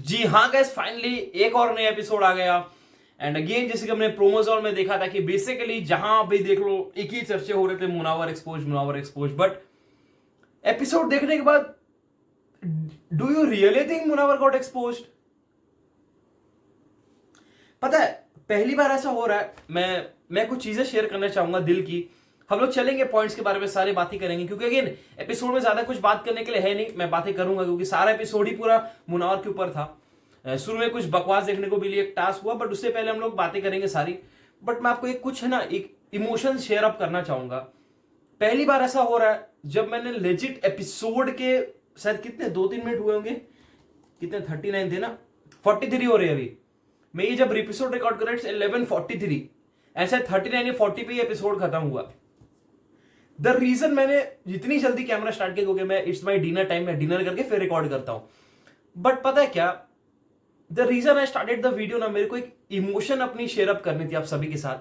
जी हाँ guys, finally एक और नया एपिसोड आ गया। एंड अगेन जैसे कि हमने प्रोमोजोल में देखा था कि बेसिकली जहां भी देख लो एक ही चर्चे हो रहे थे, मुनावर एक्सपोज। बट एपिसोड देखने के बाद do you really think Munawar got exposed? पता है, पहली बार ऐसा हो रहा है। मैं कुछ चीजें शेयर करना चाहूंगा दिल की। हम लोग चलेंगे पॉइंट्स के बारे में, सारी बातें करेंगे क्योंकि अगेन एपिसोड में ज्यादा कुछ बात करने के लिए है नहीं। मैं बातें करूंगा क्योंकि सारा एपिसोड ही पूरा मुनावर के ऊपर था। शुरू में कुछ बकवास देखने को मिली, एक टास्क हुआ, बट उससे पहले हम लोग बातें करेंगे सारी। बट मैं आपको एक कुछ है ना, एक इमोशन शेयर अप करना चाहूंगा। पहली बार ऐसा हो रहा है जब मैंने लेजिट एपिसोड के शायद कितने 2-3 मिनट हुए होंगे, कितने 39 थे ना, 43 हो रहे हैं अभी। मैं ये जब एपिसोड रिकॉर्ड कर रहा हूं 11:43, ऐसा 39 या 40 पे एपिसोड खत्म हुआ। द रीजन मैंने जितनी जल्दी कैमरा स्टार्ट किया क्योंकि मैं इट्स माई डिनर टाइम, मैं डिनर करके फिर रिकॉर्ड करता हूं। बट पता है क्या, the reason I started the video ना, मेरे को एक इमोशन अपनी शेयर अप करनी थी आप सभी के साथ।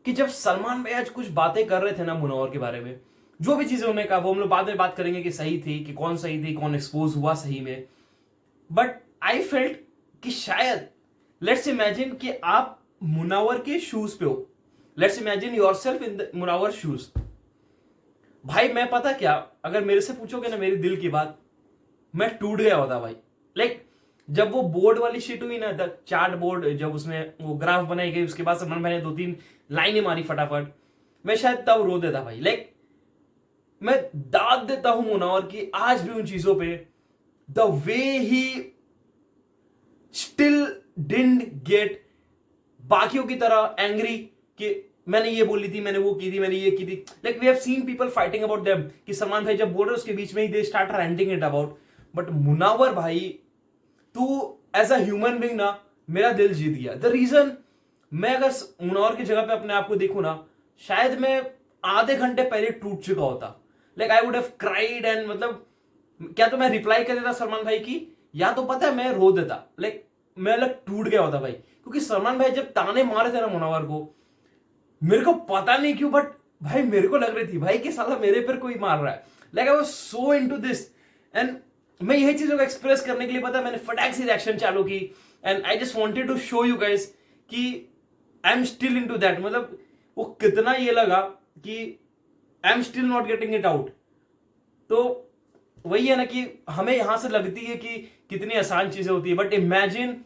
कि जब सलमान भाई आज कुछ बातें कर रहे थे ना मुनव्वर के बारे में, जो भी चीजें उन्होंने कहा वो हम लोग बाद में बात करेंगे कि सही थी कि कौन सही थी, कौन एक्सपोज हुआ सही में। बट आई फेल्ट कि शायद लेट्स इमेजिन कि आप मुनव्वर के शूज पे हो। Let's imagine yourself in Munawar shoes. भाई मैं पता क्या, अगर मेरे से पूछोगे ना मेरी दिल की बात, मैं टूट गया होता भाई। लाइक जब वो बोर्ड वाली शीट हुई ना, द चार्ट बोर्ड, जब उसमें वो ग्राफ बनाई गई, उसके बाद सलमान भाई ने 2-3 लाइनें मारी फटाफट, मैं शायद तब रो देता भाई। लाइक मैं दाद देता हूं मुनव्वर की आज भी उन चीजों पे। The way he still didn't get बाकियों की तरह एंग्री कि मैंने ये बोली थी, मैंने वो की थी, मैंने ये की थी। Like we have seen people fighting about them कि सलमान भाई जब बोल रहे उसके बीच में ही they start ranting it about. But Munawar भाई, तू एज अ ह्यूमन बीइंग ना मेरा दिल जीत गया। द रीजन, मैं अगर मुनव्वर की जगह पे अपने आप को देखूं ना, शायद मैं आधे घंटे पहले टूट चुका होता। Like I would have cried and मतलब क्या तो मैं रिप्लाई कर देता सलमान भाई की, या तो पता है मैं रो देता। लाइक मैं अलग टूट गया होता भाई, क्योंकि सलमान भाई जब ताने मारे थे ना मुनव्वर को, मेरे को पता नहीं क्यों बट भाई मेरे को लग रही थी भाई कि साला मेरे पर कोई मार रहा है। Like I was so into this. And मैं यही चीजों को एक्सप्रेस करने के लिए पता है मैंने फटाक से रिएक्शन चालू की। And I just wanted to show you guys कि I am still into that. मतलब वो कितना ये लगा कि I am still not getting it out. तो वही है ना कि हमें यहां से लगती है कि कितनी आसान चीजें होती है, बट इमेजिन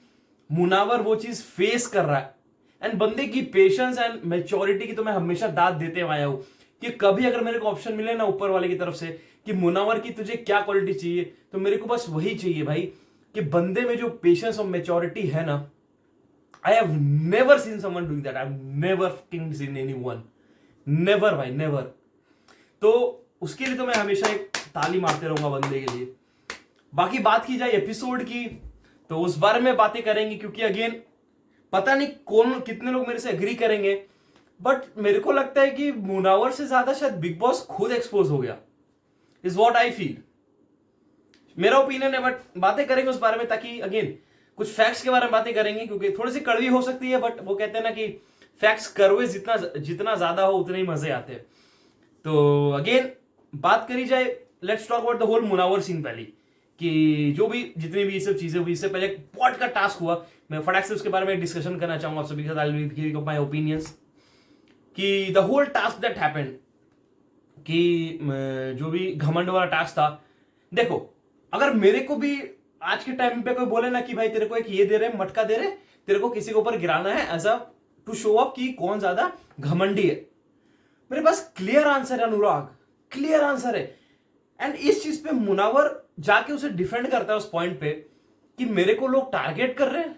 मुनव्वर वो चीज फेस कर रहा है। एंड बंदे की पेशेंस एंड मैच्योरिटी की तो मैं हमेशा दाद देते आया हूं कि कभी अगर मेरे को ऑप्शन मिले ना ऊपर वाले की तरफ से कि मुनव्वर की तुझे क्या क्वालिटी चाहिए, तो मेरे को बस वही चाहिए भाई कि बंदे में जो पेशेंस और मैच्योरिटी है ना। I have never seen someone doing that. I have never fucking seen anyone, never भाई, नेवर। तो उसके लिए तो मैं हमेशा एक ताली मारते रहूंगा बंदे के लिए। बाकी बात की जाए एपिसोड की, तो उस बारे में बातें करेंगे क्योंकि अगेन पता नहीं कौन कितने लोग मेरे से एग्री करेंगे, बट मेरे को लगता है कि मुनव्वर से ज्यादा शायद बिग बॉस खुद एक्सपोज हो गया, इज व्हाट आई फील। मेरा ओपिनियन है, बट बातें करेंगे उस बारे में, ताकि अगेन कुछ फैक्ट्स के बारे में बातें करेंगे क्योंकि थोड़ी सी कड़वी हो सकती है, बट वो कहते हैं ना कि फैक्ट्स कड़वे जितना जितना ज्यादा हो उतने ही मजे आते हैं। तो अगेन बात करी जाए, let's talk about the whole Munawar scene पहले, कि जो भी जितनी भी ये सब चीजें हुई, इससे पहले पॉट का टास्क हुआ, मैं फटाक से उसके बारे में डिस्कशन करना चाहूंगा आप सभी के साथ। I will give my opinions कि the whole task that happened, कि जो भी घमंड वाला टास्क था। देखो, अगर मेरे को भी आज के टाइम पे कोई बोले ना कि भाई तेरे को एक ये दे रहे, मटका दे रहे, तेरे को किसी के ऊपर गिराना है as a to show up कि कौन ज्यादा घमंडी है, मेरे पास क्लियर आंसर है अनुराग, क्लियर आंसर है। एंड इस चीज पे मुनव्वर जाके उसे डिफेंड करता है उस पॉइंट पे कि मेरे को लोग टारगेट कर रहे हैं।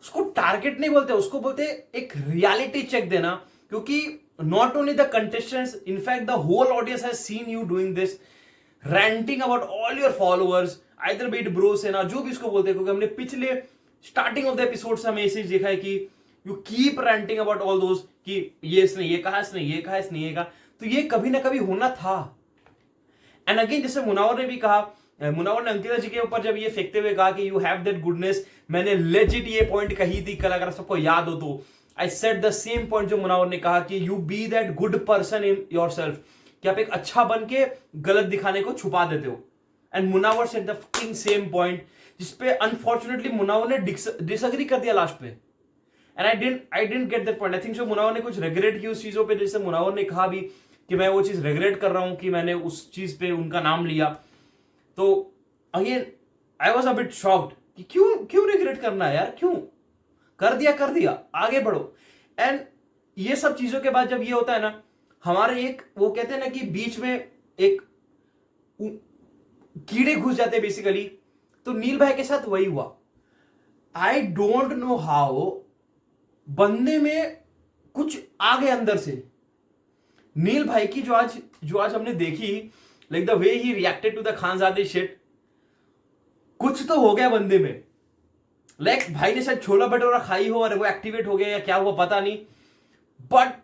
उसको टारगेट नहीं बोलते, उसको बोलते एक रियलिटी चेक देना, क्योंकि not only the contestants, in fact the whole audience has seen you doing this, ranting about all your followers, either be it bro Sena, जो भी इसको बोलते हैं, क्योंकि हमने पिछले स्टार्टिंग ऑफ द एपिसोड से हमें ये चीज देखा है कि you keep ranting about all those कि ये इसने ये कहा, इसने ये कहा, इसने ये कहा। तो ये कभी ना कभी होना था। एंड अगेन जैसे मुनव्वर ने भी कहा, मुनव्वर ने अंकिता जी के ऊपर जब ये फेंकते हुए कहा कि यू हैव दैट गुडनेस, मैंने लेजिट ये पॉइंट कही थी कल, अगर सबको याद हो तो I said the same point जो मुनव्वर ने कहा कि you be that good person in yourself, कि आप एक अच्छा बन के गलत दिखाने को छुपा देते हो। And Munawar said the fucking same point, जिसपे अनफॉर्चुनेटली मुनावर ने डिसएग्री कर दिया लास्ट पे। And I didn't get that point. I think जो मुनावर ने कुछ रिग्रेट की उस चीजों पे, जैसे मुनावर ने कहा भी कि मैं वो चीज रिग्रेट कर रहा हूं कि मैंने उस चीज पे उनका नाम लिया। तो again I was a bit shocked कि क्यों रिग्रेट करना है यार, क्यों? कर दिया, आगे बढ़ो। एंड ये सब चीजों के बाद जब ये होता है ना, हमारे एक वो कहते हैं ना कि बीच में एक कीड़े घुस जाते बेसिकली। तो नील भाई के साथ वही हुआ। आई डोंट नो हाउ बंदे में कुछ आ गए अंदर से। नील भाई की जो आज हमने देखी, like the way he reacted to the Khanzaadi shit, कुछ तो हो गया बंदे में। लाइक भाई ने शायद छोला भटूरा खाई हो और वो एक्टिवेट हो गया या क्या हुआ पता नहीं, बट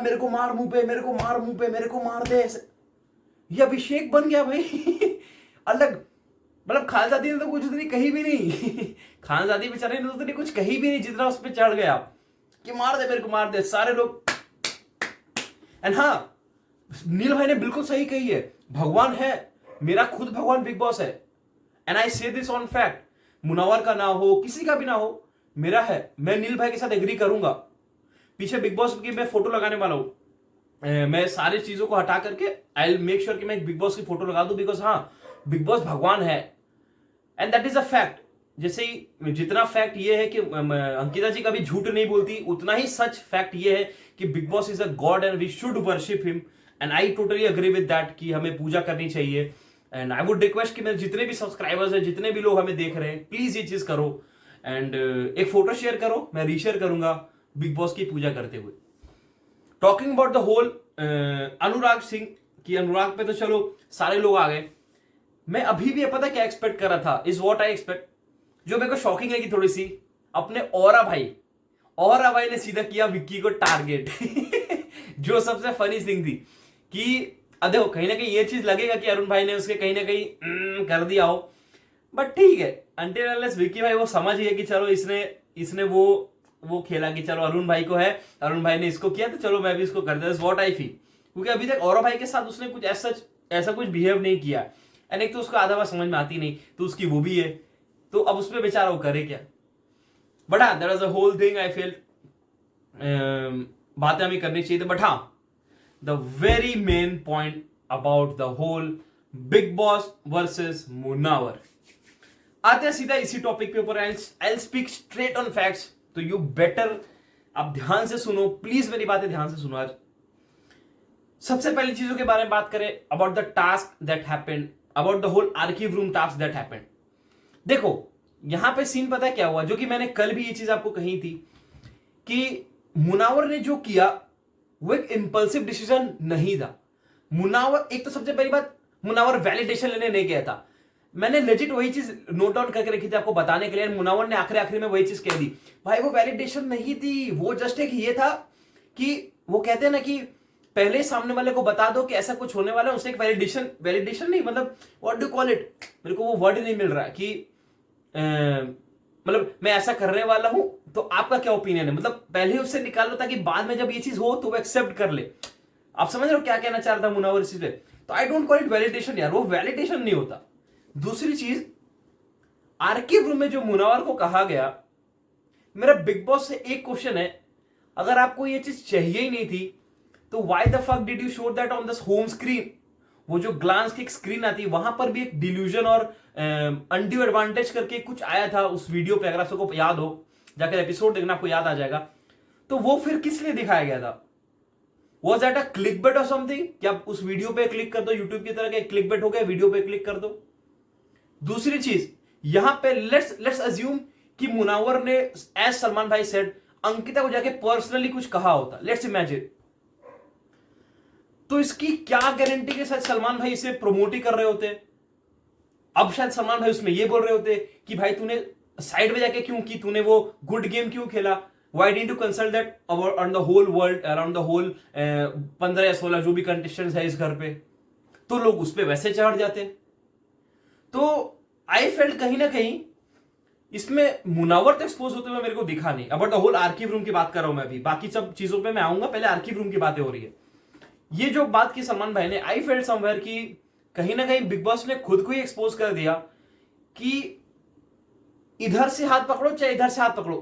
मेरे को मार मुंह पे, मेरे को मार दे, ये अभिषेक बन गया भाई। अलग मतलब खानजादी ने तो कुछ उतनी कही भी नहीं। खानजादी बेचारे ने उतनी कुछ कही भी नहीं, जितना उस पर चढ़ गया कि मार दे, मेरे को मार दे सारे लोग। एंड हाँ, नील भाई ने बिल्कुल सही कही है, भगवान है, मेरा खुद भगवान बिग बॉस है। एंड आई से दिस ऑन फैक्ट, मुनावर का ना हो, किसी का भी ना हो, मेरा है। मैं नील भाई के साथ एग्री करूंगा। पीछे बिग बॉस की मैं फोटो लगाने वाला हूं। मैं सारी चीजों को हटा करके आई विल मेक श्योर कि मैं बिग बॉस की फोटो लगा दूं, बिकॉज हाँ, बिग बॉस भगवान है and that is a fact. जैसे ही जितना फैक्ट ये है कि अंकिता जी कभी झूठ नहीं बोलती, उतना ही सच फैक्ट ये है कि Bigg Boss is a god and we should worship him. And I totally agree with that कि हमें पूजा करनी चाहिए। एंड आई वुड रिक्वेस्ट कि मेरे जितने भी सब्सक्राइबर्स हैं, जितने भी लोग हमें देख रहे हैं, प्लीज ये चीज करो एंड एक फोटो शेयर करो, मैं रीशेयर करूंगा बिग बॉस की पूजा करते हुए। Talking about the whole Anurag Singh की, अनुराग पे तो चलो सारे लोग आ गए। मैं अभी भी पता क्या एक्सपेक्ट कर रहा था, इज व्हाट आई एक्सपेक्ट। जो मेरे को शॉकिंग लगी थोड़ी सी, अपने औरा भाई ने सीधा किया विक्की को टारगेट। जो सबसे फनी थिंग थी कि देखो कहीं ना कहीं ये चीज लगेगा कि अरुण भाई ने उसके कहीं ना कहीं कर दिया हो, बट ठीक है, अनटिल अनलेस विक्की भाई वो समझ गया कि चलो इसने वो खेला कि चलो अरुण भाई को है, अरुण भाई ने इसको किया तो चलो मैं भी इसको कर देता, व्हाट आई फील। क्योंकि अभी तक औरा भाई के साथ उसने कुछ ऐसा कुछ बिहेव नहीं किया। एंड एक तो उसको आधा बात समझ में आती नहीं, तो उसकी वो भी है, तो अब उसमें बेचारा वो करे क्या। बट हाँ, that was the whole thing I feel. बातें हमें करनी चाहिए थी, बट हाँ, the very main point about the whole Bigg Boss versus Munawar. आते हैं सीधा इसी टॉपिक के ऊपर। I speak straight on facts, तो यू बेटर आप ध्यान से सुनो, प्लीज मेरी बातें ध्यान से सुनो। आज सबसे पहली चीजों के बारे में बात करें, about the task that happened, about the whole archive room task that happened. देखो यहां पे सीन पता है क्या हुआ, जो कि मैंने कल भी ये चीज आपको कही थी कि मुनावर ने जो किया वो एक इंपल्सिव डिसीजन नहीं था। मुनावर, एक तो सबसे पहली बात, मुनावर वैलिडेशन लेने नहीं गया था। मैंने लेजिट वही चीज नोट डाउन करके रखी थी आपको बताने के लिए। मुनावर ने आखिरी में वही चीज कह दी, भाई वो वैलिडेशन नहीं थी, वो जस्ट एक ये था कि वो कहते हैं ना कि पहले सामने वाले को बता दो कि ऐसा कुछ होने वाला है, उससे एक वैलिडेशन नहीं, मतलब व्हाट डू कॉल इट, मेरे को वो वर्ड नहीं मिल रहा है कि मतलब मैं ऐसा करने वाला हूं तो आपका क्या ओपिनियन है, मतलब पहले उससे निकाल लो ताकि बाद में जब ये चीज हो तो वो एक्सेप्ट कर ले। आप समझ रहे हो क्या कहना चाह रहा था मुनावर इस चीज पे। तो I don't call it validation यार, वो वैलिडेशन नहीं होता। दूसरी चीज, आर्काइव रूम में जो मुनावर को कहा गया, मेरा बिग बॉस से एक क्वेश्चन है, अगर आपको ये चीज चाहिए ही नहीं थी तो why the fuck did you show that on the home screen. वो जो ग्लांस की एक स्क्रीन आती है वहां पर भी एक डिल्यूजन और अनड्यू एडवांटेज करके कुछ आया था उस वीडियो पे, अगर आप सबको याद हो जाकर एपिसोड देखना, आपको याद आ जाएगा। तो वो फिर किस लिए दिखाया गया था? वॉज दैट अ क्लिकबेट और समथिंग? क्या आप उस वीडियो पे क्लिक कर दो, यूट्यूब की तरह के क्लिकबेट हो गया, वीडियो पे क्लिक कर दो। दूसरी चीज, यहां पे लेट्स अज्यूम कि मुनावर ने एज सलमान भाई सेड अंकिता को जाके पर्सनली कुछ कहा होता, लेट्स इमेजिन, तो इसकी क्या गारंटी के साथ सलमान भाई इसे प्रमोट ही कर रहे होते। अब शायद सलमान भाई उसमें ये बोल रहे होते कि भाई तूने साइड में जाके क्यों की, तूने वो गुड गेम क्यों खेला, why didn't you consult that on the whole world, around the whole 15 या 16 जो भी कंटेस्टेंट्स है इस घर पे, तो लोग उस पे वैसे चढ़ जाते। तो आई फेल्ट कहीं ना कहीं इसमें मुनावर तो एक्सपोज होते हुए मेरे को दिखा नहीं। About the whole archive room की बात कर रहा हूं मैं, अभी बाकी सब चीजों पे मैं आऊंगा, पहले आर्काइव रूम की बातें हो रही है। ये जो बात की सलमान भाई ने, आई फेल्ट समवेयर कि कहीं ना कहीं बिग बॉस ने खुद को ही एक्सपोज कर दिया कि इधर से हाथ पकड़ो चाहे इधर से हाथ पकड़ो,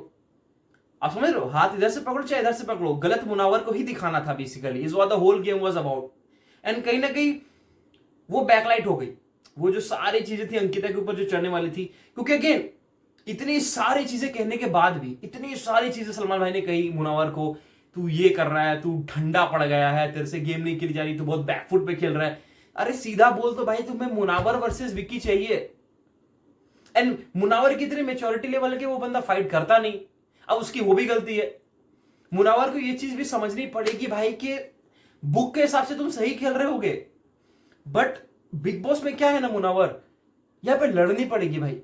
आप समझ रहे हो, हाथ इधर से पकड़ो चाहे इधर से पकड़ो, गलत मुनावर को ही दिखाना था basically, is what the whole game was about. And कहीं ना कहीं वो बैकलाइट हो गई, वो जो सारी चीजें थी अंकिता के ऊपर जो चढ़ने वाली थी, क्योंकि अगेन इतनी सारी चीजें कहने के बाद भी, इतनी सारी चीजें सलमान भाई ने कही मुनावर को, तू ये कर रहा है, तू ठंडा पड़ गया है, तेरे से गेम नहीं खेली जा रही, तू बहुत बैकफुट पे खेल रहा है। अरे सीधा बोल तो भाई, तुम्हें मुनावर वर्सेस विक्की चाहिए, एंड मुनावर की इतनी मेच्योरिटी लेवल के वो बंदा फाइट करता नहीं। अब उसकी वो भी गलती है, मुनावर को ये चीज भी समझनी पड़ेगी भाई कि बुक के हिसाब से तुम सही खेल रहे होगे, बट बिग बॉस में क्या है ना मुनावर, यहां पे लड़नी पड़ेगी भाई।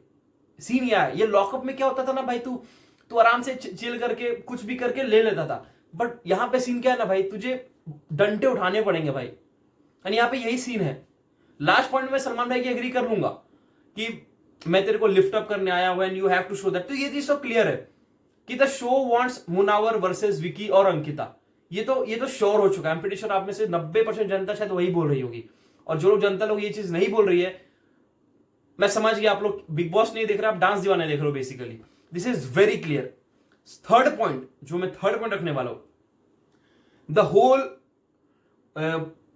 सीन यह है, ये लॉकअप में क्या होता था ना भाई, तू तू आराम से चिल करके कुछ भी करके ले लेता था, बट यहां पे सीन क्या है ना भाई, तुझे डंडे उठाने पड़ेंगे भाई। एंड यहां पे यही सीन है। लास्ट पॉइंट में सलमान भाई की एग्री कर लूंगा कि मैं तेरे को लिफ्ट अप करने आया हूं and you have to show that, तो ये चीज तो क्लियर है कि the show wants Munawar versus Vicky और अंकिता, ये तो श्योर हो चुका है। प्रीटी श्योर आप में से 90% जनता शायद वही बोल रही होगी, और जो लोग जनता लोग ये चीज नहीं बोल रही है, मैं समझ गया आप लोग बिग बॉस नहीं देख रहे, आप डांस दीवाने देख रहे हो basically. This is very clear. Third point जो मैं थर्ड पॉइंट रखने वाला हूं, द होल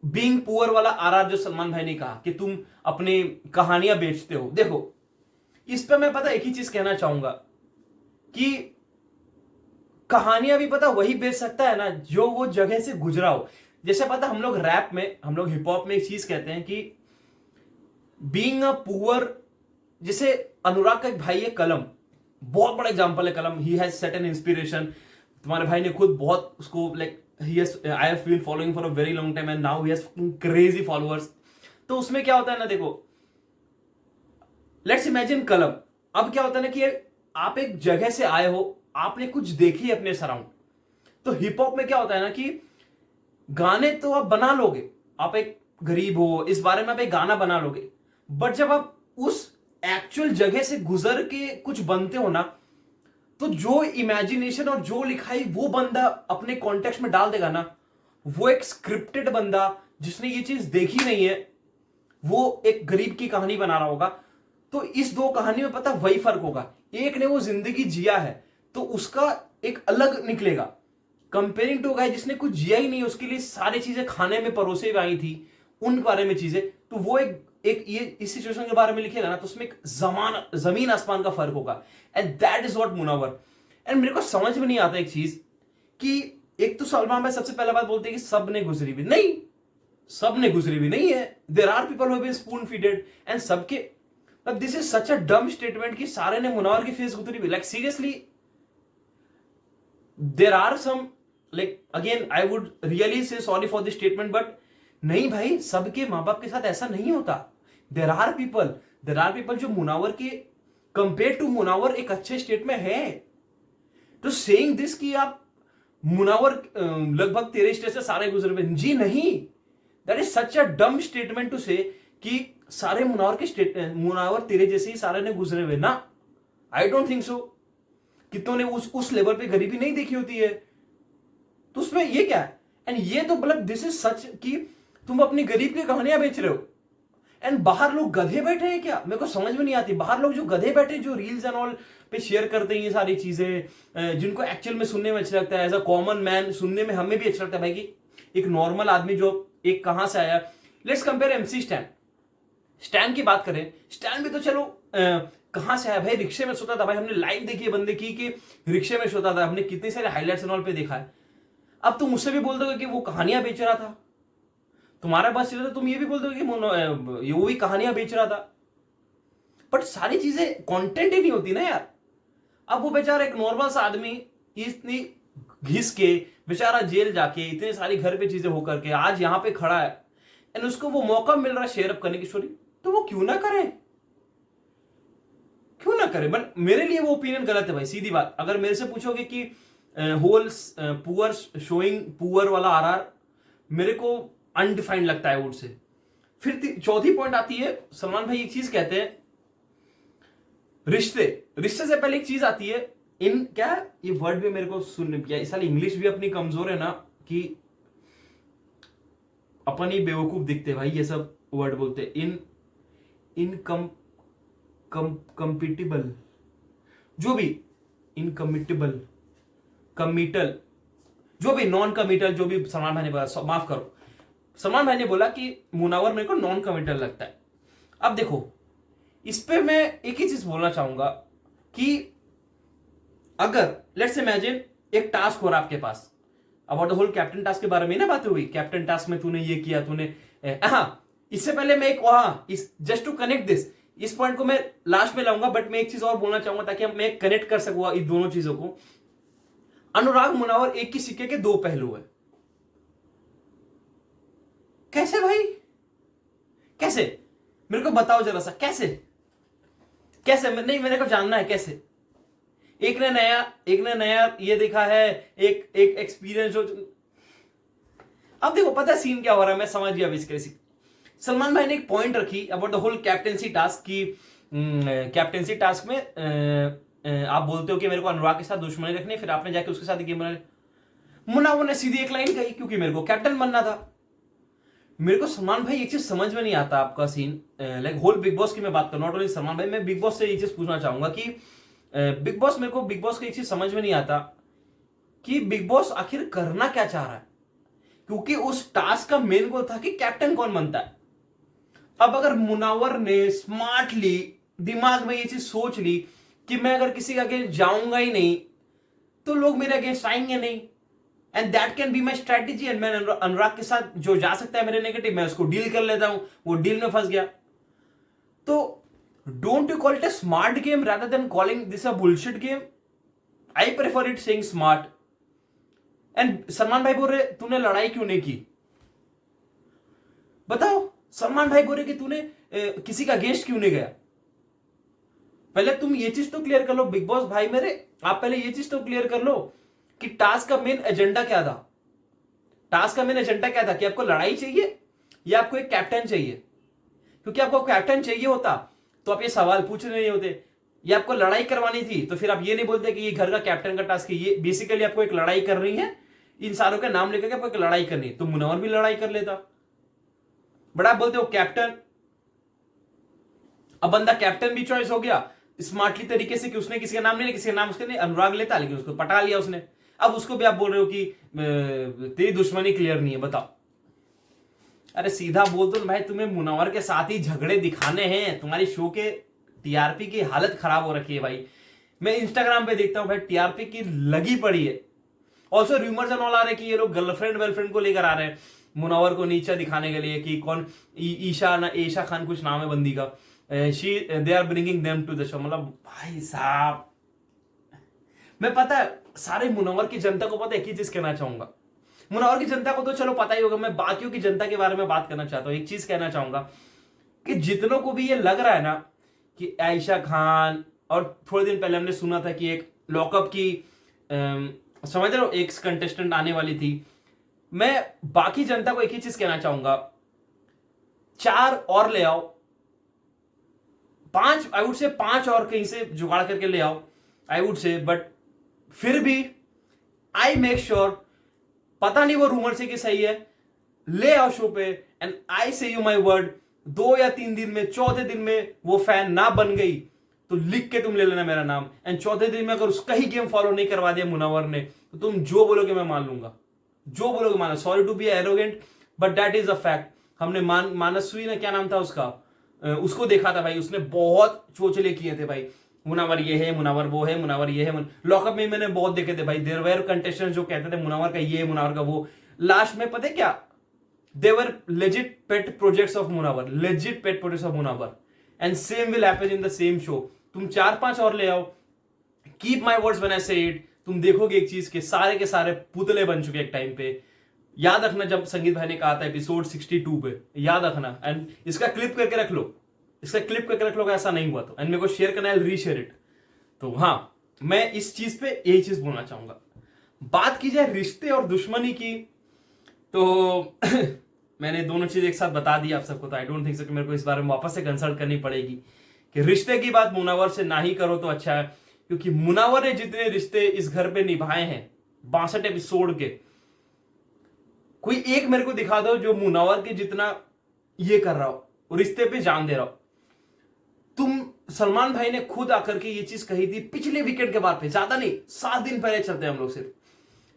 बीइंग पुअर वाला आरआर जो सलमान भाई ने कहा कि तुम अपनी कहानियां बेचते हो। देखो इस पे मैं पता एक ही चीज कहना चाहूंगा कि कहानियां भी पता वही बेच सकता है ना जो वो जगह से गुजरा हो। जैसे पता हम लोग रैप में, हम लोग हिप हॉप में एक चीज कहते हैं कि बीइंग अ पुअर, जैसे अनुराग का एक भाई है कलम, बहुत बड़ा एग्जांपल है Kalam, he has set an inspiration. तुम्हारे भाई ने खुद बहुत उसको like he has, I have been following for a very long time and now he has crazy followers. तो उसमें क्या होता है ना, देखो लेट्स इमेजिन कलम, अब क्या होता है ना कि आप एक जगह से आए हो, आपने कुछ देखी अपने सराउंड। तो हिप हॉप में क्या होता है ना कि गाने तो आप बना लोगे, आप एक गरीब हो इस बारे में आप एक गाना बना लोगे, बट जब आप उस एक्चुअल जगह से गुजर के कुछ बनते हो ना, तो जो इमेजिनेशन और जो लिखाई वो बंदा अपने कॉन्टेक्स्ट में डाल देगा ना, वो एक स्क्रिप्टेड बंदा जिसने ये चीज देखी नहीं है, वो एक गरीब की कहानी बना रहा होगा। तो इस दो कहानी में पता वही फर्क होगा, एक ने वो जिंदगी जिया है तो उसका एक अलग निकलेगा, कंपेयरिंग टू गाय जिसने कुछ जिया ही नहीं, उसके लिए सारी चीजें खाने में परोसे आई थी उन बारे में चीजें, तो वो एक ये इस सिचुएशन के बारे में लिखेगा ना, तो उसमें एक जमीन आसमान का फर्क होगा। And that is what Munawar. And मेरे को समझ में नहीं आता एक चीज कि एक तो सलमान भाई सबसे पहला बात बोलते हैं कि सब ने गुजरी भी नहीं, सब ने गुजरी भी नहीं है, there are people who have been spoon feeded and सबके, this is such a dumb statement कि सारे ने मुनावर की फेस गुजरी भी, like seriously there are some, like again I would really say sorry for this statement, but नहीं भाई सबके मां बाप के साथ ऐसा नहीं होता। देर आर पीपल जो मुनावर के कंपेयर टू मुनावर एक अच्छे स्टेट में है। तो सेइंग दिस कि आप मुनावर लगभग तेरे स्टेट से सारे गुजरे हुए, जी नहीं, that is such a dumb statement to से कि सारे मुनावर के स्टेट, मुनावर तेरे जैसे ही सारे ने गुजरे हुए ना, आई डोंट थिंक सो। कितनों ने उस लेवल पे गरीबी नहीं देखी होती है, तो उसमें ये क्या है। एंड ये तो मतलब दिस इज सच कि तुम अपनी गरीब की कहानियां बेच रहे हो, एंड बाहर लोग गधे बैठे हैं क्या, मेरे को समझ में नहीं आती। बाहर लोग जो गधे बैठे जो रील्स एंड ऑल पे शेयर करते हैं ये सारी चीजें, जिनको एक्चुअल में सुनने में अच्छा लगता है, एज अ कॉमन मैन सुनने में हमें भी अच्छा लगता है भाई कि एक नॉर्मल आदमी जो एक कहां से आया। लेट्स कंपेयर एमसी स्टैन की बात करें, स्टैन भी तो चलो कहां से आया भाई, रिक्शे में सोता था भाई, हमने लाइव देखी है बंदे की कि रिक्शे में सोता था, हमने कितने सारे हाईलाइट्स एंड ऑल पे देखा है। अब तुम मुझसे भी बोल दोगे कि वो कहानियां बेच रहा था, तुम्हारा बस चले तो तुम ये भी बोल दोगे कि वो भी कहानियां बेच रहा था, बट सारी चीजें कंटेंट ही नहीं होती ना यार। अब वो बेचारा एक नॉर्मल सा आदमी इतनी घिस के बेचारा जेल जाके इतने सारी घर पे चीजें होकर के आज यहां पे खड़ा है, एंड उसको वो मौका मिल रहा है शेयर अप करने की स्टोरी, तो वो क्यों ना करे, क्यों ना करे। बट मेरे लिए वो ओपिनियन गलत है भाई, सीधी बात। अगर मेरे से पूछोगे कि होल पुअर शोइंग पुअर वाला आरआर मेरे को अनडिफाइंड लगता है वुड से। फिर चौथी पॉइंट आती है, सलमान भाई एक चीज कहते हैं, रिश्ते से पहले एक चीज आती है इन, क्या ये वर्ड भी मेरे को सुनने किया, इस साल इंग्लिश भी अपनी कमजोर है ना कि अपन ही बेवकूफ दिखते भाई, ये सब वर्ड बोलते हैं, इनकम कंपिटिबल, जो भी इनकमिटेबल, कमिटल, जो भी नॉन कमिटल, जो भी सलमान भाई ने बोला, माफ करो, सलमान भाई ने बोला कि मुनावर मेरे को नॉन कमिटल लगता है। अब देखो, इस पे मैं एक ही चीज बोलना चाहूंगा कि अगर लेट्स इमेजिन एक टास्क हो रहा आपके पास, about the whole captain task के बारे में ना बात हुई, कैप्टन टास्क में तूने ये किया, तूने हाँ, इससे पहले मैं एक जस्ट टू कनेक्ट दिस, इस पॉइंट को मैं लास्ट में लाऊंगा, बट मैं एक चीज और बोलना चाहूंगा ताकि मैं कनेक्ट कर सकूंगा इन दोनों चीजों को। अनुराग मुनावर एक ही सिक्के के दो पहलू है। कैसे भाई, कैसे, मेरे को बताओ जरा सा, कैसे कैसे नहीं, मेरे को जानना है कैसे। एक ने नया ये देखा है, एक एक्सपीरियंस हो। अब देखो पता है सीन क्या हो रहा है, मैं समझ गया बेसिकली। सलमान भाई ने एक पॉइंट रखी about the whole captaincy task की, कैप्टेंसी टास्क में आप बोलते हो कि मेरे को अनुराग के साथ दुश्मनी रखनी, फिर आपने जाके उसके साथ गेम बना। मुनावर ने सीधी एक लाइन कही, क्योंकि मेरे को कैप्टन बनना था। मेरे को सलमान भाई एक चीज समझ में नहीं आता आपका scene, like whole Bigg Boss की मैं बात करूं, नॉट ओनली सलमान भाई, मैं बिग बॉस से एक चीज पूछना चाहूंगा कि बिग बॉस, मेरे को बिग बॉस की एक चीज समझ में नहीं आता कि बिग बॉस आखिर करना क्या चाह रहा है, क्योंकि उस टास्क का मेन गोल था कि कैप्टन कौन बनता है। अब अगर मुनावर ने स्मार्टली दिमाग में ये चीज सोच ली कि मैं अगर किसी के अगेंस्ट जाऊंगा ही नहीं तो लोग मेरे अगेंस्ट आएंगे नहीं, and that can be my strategy, and मैं अनुराग के साथ जो जा सकता है मेरे नेगेटिव, मैं उसको डील कर लेता हूं, वो डील में फंस गया। तो don't you call it a smart game rather than calling this a bullshit game? I prefer it saying smart. And Salman भाई बोल रहे तूने लड़ाई क्यों नहीं की, बताओ। सलमान भाई बोल रहे कि तूने किसी का अगेंस्ट क्यों नहीं गया। पहले तुम ये चीज तो क्लियर कर लो बिग बॉस भाई मेरे, आप पहले ये चीज तो क्लियर कर लो कि टास्क का मेन एजेंडा क्या था। टास्क का मेन एजेंडा क्या था, कि आपको लड़ाई चाहिए या आपको एक कैप्टन चाहिए? क्योंकि आपको कैप्टन चाहिए होता तो आप ये सवाल पूछ रहे नहीं होते, या आपको लड़ाई करवानी थी तो फिर आप ये नहीं बोलते कि ये घर का कैप्टन का टास्क है। ये बेसिकली आपको एक लड़ाई करनी है, इन सारों के नाम लेकर के आपको एक लड़ाई करनी है, तो मुनावर भी लड़ाई कर लेता। बट आप बोलते हो कैप्टन, अब बंदा कैप्टन भी चॉइस हो गया स्मार्टली तरीके से कि उसने किसी का नाम नहीं लिया, किसी का नाम उसके नहीं, अनुराग लेता, लेकिन उसको पटा लिया उसने। अब उसको भी आप बोल रहे हो कि तेरी दुश्मनी क्लियर नहीं है, बताओ। अरे सीधा बोल दो भाई, तुम्हें मुनावर के साथ ही झगड़े दिखाने हैं, तुम्हारी शो के टीआरपी की हालत खराब हो रखी है भाई। मैं इंस्टाग्राम पे देखता हूं भाई, टीआरपी की लगी पड़ी है। ऑल्सो र्यूमर्स एंड ऑल आ रहे हैं कि ये लोग गर्लफ्रेंड को लेकर आ रहे हैं मुनावर को नीचा दिखाने के लिए, कि कौन ईशा खान कुछ नाम है बंदी का, they are bringing them to the show. मतलब भाई साहब, मैं पता है सारे मुनावर की जनता को पता है, एक ही चीज कहना चाहूंगा। मुनावर की जनता को तो चलो पता ही होगा, मैं बाकियों की जनता के बारे में बात करना चाहता हूं। एक चीज कहना चाहूंगा कि जितनों को भी ये लग रहा है ना कि आयशा खान, और थोड़े दिन पहले हमने सुना था कि एक लॉकअप की समझ रहे हो एक कंटेस्टेंट आने वाली थी, मैं बाकी जनता को एक ही चीज कहना चाहूंगा, 4 और ले आओ, 5, आई वुड से 5 और कहीं से जुगाड़ करके ले आओ, आई वुड से। बट फिर भी आई मेक श्योर, पता नहीं वो रूमर से कि सही है, ले आओ शो पे, एंड आई से यू माई वर्ड, 2 या 3 दिन में, चौथे दिन में वो फैन ना बन गई तो लिख के तुम ले लेना मेरा नाम, एंड चौथे दिन में अगर उसका ही गेम फॉलो नहीं करवा दिया मुनावर ने, तो तुम जो बोलोगे मैं मान लूंगा, जो बोलोगे माना। Sorry to be arrogant but that is a fact. हमने मानसवी ने, क्या नाम था उसका, उसको देखा था भाई, उसने बहुत चोचले किए थे भाई, मुनावर ये है, मुनावर वो है, मुनावर ये है। लॉकअप में मैंने बहुत देखे थे भाई, देयर वेयर कंटेस्टेंट्स जो कहते थे मुनावर का ये, मुनावर का वो। लास्ट में पता है क्या, they were legit pet projects of Munawar, legit pet projects of Munawar, and same will happen in the same show। तुम 4-5 और ले आओ, keep my words when I say it, तुम देखोगे एक चीज के सारे पुतले बन चुके एक टाइम पे। याद रखना जब संगीत भाई ने कहा था एपिसोड 62 पे, याद रखना, एंड इसका क्लिप करके रख लो, इसका क्लिप करके रख लो, ऐसा नहीं हुआ तो, एंड मेरे को शेयर करना है, रीशेयर इट। तो हाँ, मैं इस चीज पे यही चीज बोलना चाहूंगा। बात की जाए रिश्ते और दुश्मनी की, तो मैंने दोनों चीज एक साथ बता दी आप सबको, तो आई डोंट थिंक सो कि मेरे को इस बारे में वापस से कंसल्ट करनी पड़ेगी कि रिश्ते की बात मुनावर से ना ही करो तो अच्छा है, क्योंकि मुनावर ने जितने रिश्ते इस घर पे निभाए हैं 62 एपिसोड के, कोई एक मेरे को दिखा दो जो मुनावर के जितना ये कर रहा हो, रिश्ते पे जान दे रहा हो। तुम सलमान भाई ने खुद आकर के ये चीज कही थी पिछले वीकेंड के बाद पे, ज्यादा नहीं 7 दिन पहले चलते हैं हम लोग सिर्फ।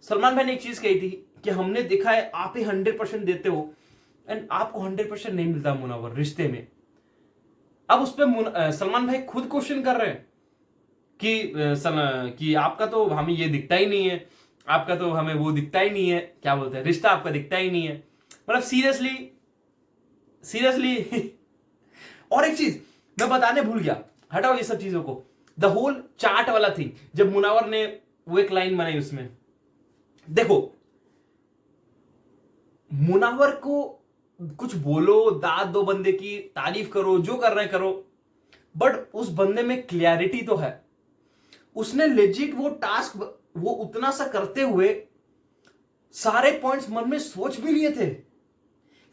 सलमान भाई ने एक चीज कही थी कि हमने देखा है आप ही 100% देते हो एंड आपको 100% नहीं मिलता मुनावर रिश्ते में। अब उस पर सलमान भाई खुद क्वेश्चन कर रहे हैं कि आपका तो हमें ये दिखता ही नहीं है, आपका तो हमें वो दिखता ही नहीं है, क्या बोलते हैं, रिश्ता आपका दिखता ही नहीं है। मतलब सीरियसली और एक चीज मैं बताने भूल गया, हटाओ ये सब चीजों को, द होल चार्ट वाला थिंग। जब मुनावर ने वो एक लाइन बनाई उसमें, देखो मुनावर को कुछ बोलो, दाद दो बंदे की, तारीफ करो, जो कर रहे हैं करो, बट उस बंदे में क्लैरिटी तो है। उसने लेजिट वो टास्क वो उतना सा करते हुए सारे पॉइंट्स मन में सोच भी लिए थे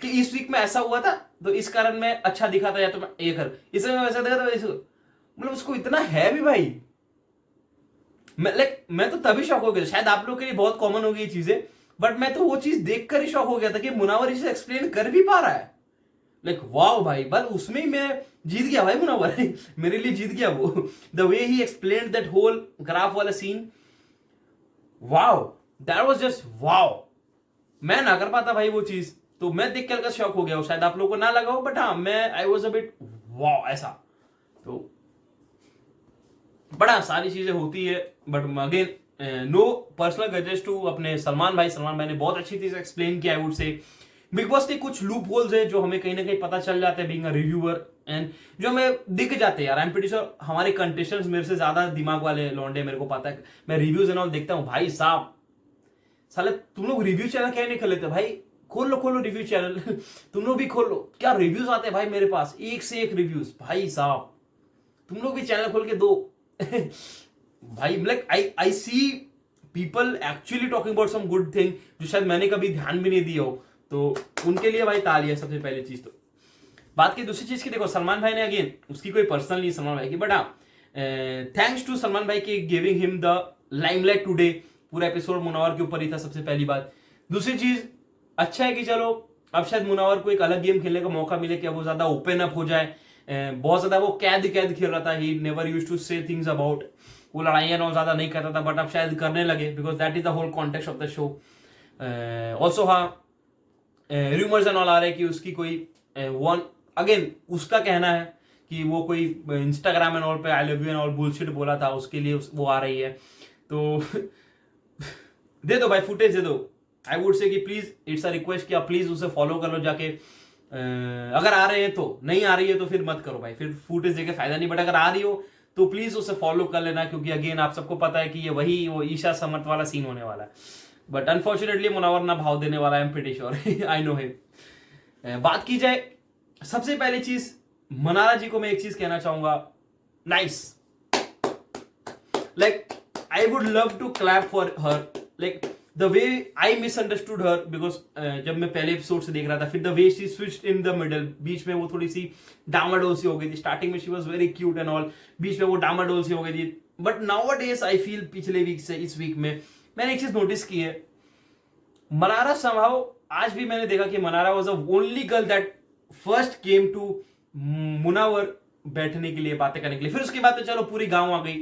कि इस वीक में ऐसा हुआ था तो इस कारण मैं अच्छा दिखा था, या तो मैं ये कर, इसमें मैं वैसा देखा था वैसे, मतलब उसको इतना है भी भाई। मैं तो तभी शॉक हो गया, शायद आप लोग के लिए बहुत कॉमन हो गई चीजें, बट मैं तो वो चीज देखकर ही शॉक हो गया था कि मुनावर इसे एक्सप्लेन कर भी पा रहा है। वाओ भाई, बस उसमें ही मैं जीत गया भाई मुनावर मेरे लिए जीत गया वो, the way he explain that whole graph वाला scene, wow that was just wow. मैं ना कर पाता भाई वो चीज, तो मैं देख के शॉक हो गया। शायद आप लोगों को ना लगा हो, बट हाँ मैं I was a bit wow ऐसा। तो बड़ा सारी चीजें होती है, but again no personal grudges to अपने सलमान भाई ने बहुत अच्छी चीज एक्सप्लेन किया। I would say Bigg Boss के कुछ लूप होल्स है जो हमें कहीं ना कहीं पता चल जाते हैं बीइंग अ रिव्यूअर, एंड जो हमें दिख जाते हैं यार। आई एम प्रीटी श्योर हमारे कंटेस्टेंट्स मेरे से ज्यादा दिमाग वाले लौंडे, मेरे को पता है, मैं रिव्यूज एंड ऑल देखता हूँ भाई साहब। साले तुम लोग रिव्यू चैनल क्या नहीं कर लेते भाई, खोल लो रिव्यू चैनल तुम लोग भी खोल लो, क्या रिव्यूज आते हैं भाई मेरे पास, एक से एक रिव्यूज भाई साहब। तुम लोग भी चैनल खोल के दो भाई। Like I see people actually talking about some good thing जो शायद मैंने कभी ध्यान भी नहीं दिया हो, तो उनके लिए भाई तालियां सबसे पहली चीज। तो बात की दूसरी चीज की, देखो सलमान भाई ने अगेन उसकी कोई पर्सनल नहीं सलमान भाई की, बट हाँ थैंक्स टू सलमान भाई की giving him the limelight today. पूरा एपिसोड मुनावर के ऊपर ही था, सबसे पहली बात। दूसरी चीज अच्छा है कि चलो अब शायद मुनावर को एक अलग गेम खेलने का मौका मिले कि वो ज्यादा ओपन अप हो जाए। बहुत ज्यादा वो कैद खेल रहा था, ही नेवर यूज्ड टू से थिंग्स अबाउट, वो लड़ाइयां ना ज्यादा नहीं करता था, बट अब शायद करने लगे because that is the whole context of the show. Also हाँ रूमर्स एंड ऑल आ रहे हैं कि उसकी कोई वन अगेन उसका कहना है कि वो कोई इंस्टाग्राम एंड ऑल पे I love you and all bullshit बोला था, उसके लिए वो आ रही है। तो दे दो भाई, फुटेज दे दो। आई वुड से कि प्लीज इट्स अ रिक्वेस्ट कि आप प्लीज उसे फॉलो कर लो जाके। अगर आ रहे हैं तो, नहीं आ रही है तो फिर मत करो भाई, फिर फुटेज देके फायदा नहीं, बट अगर आ रही हो तो प्लीज उसे फॉलो कर लेना, क्योंकि अगेन आप सबको पता है कि ये वही वो ईशा समर्थ वाला सीन होने वाला है। बट अनफॉर्चुनेटली मुनावर ना भाव देने वाला है, I am pretty sure, I know him. बात की जाए सबसे पहली चीज, मनारा जी को मैं एक चीज कहना चाहूंगा, nice. Like I would love to clap for her, like the way I misunderstood her, because जब मैं पहले एपिसोड से देख रहा था, फिर the way she switched in the middle, बीच में वो थोड़ी सी डामाडोल सी हो गई थी। स्टार्टिंग में she was very cute and all, बीच में वो डामाडोल सी हो गई थी। बट नाउअडेज आई फील पिछले वीक से इस वीक में मैंने एक चीज नोटिस की है, मनारा संभव आज भी मैंने देखा कि Mannara was the only girl that first came to Munawar बैठने के लिए, बातें करने के लिए। फिर उसके बाद तो चलो पूरी गांव आ गई,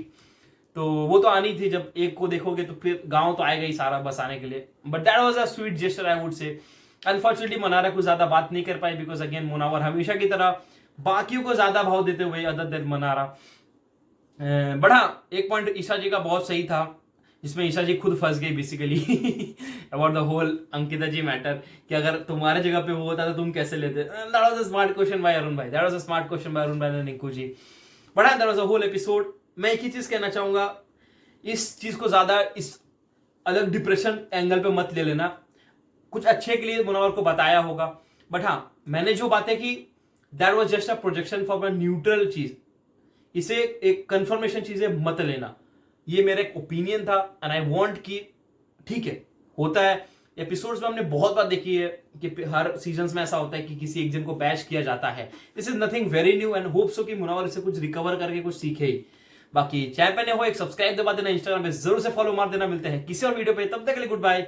तो वो तो आनी थी, जब एक को देखोगे तो फिर गांव तो आएगा ही सारा बस आने के लिए। But that was a sweet gesture I would से। अनफॉर्चुनेटली मनारा को ज्यादा बात नहीं कर पाई, बिकॉज अगेन मुनावर हमेशा की तरह बाकियों को ज्यादा भाव देते हुए अदर देन मनारा। बट हाँ एक पॉइंट ईशा जी का बहुत सही था, जिसमें ईशा जी खुद फंस गई basically about the whole Ankita ji matter, कि अगर तुम्हारे जगह पे वो होता तो तुम कैसे लेते। That was a smart question by Arun भाई, that was a smart question by Arun भाई एंड निकू जी। बट हाँ that was a whole episode. मैं एक ही चीज कहना चाहूंगा, इस चीज को ज्यादा इस अलग डिप्रेशन एंगल पे मत ले लेना, कुछ अच्छे के लिए मुनावर को बताया होगा। बट हाँ मैंने जो बातें की that was just a projection for a neutral चीज, इसे एक कंफर्मेशन चीजें मत लेना, ये मेरा एक ओपिनियन था। एंड आई वांट कि ठीक है होता है एपिसोड्स में, हमने बहुत बार देखी है कि हर सीजन्स में ऐसा होता है कि किसी एक जन को बैश किया जाता है। This is nothing very new and hope so कि मुनावर इसे कुछ रिकवर करके कुछ सीखे ही। बाकी चैनल पे नए हो एक सब्सक्राइब दबा देना, इंस्टाग्राम पे जरूर से फॉलो मार देना। मिलते हैं किसी और वीडियो पे, तब तक के लिए गुड बाय।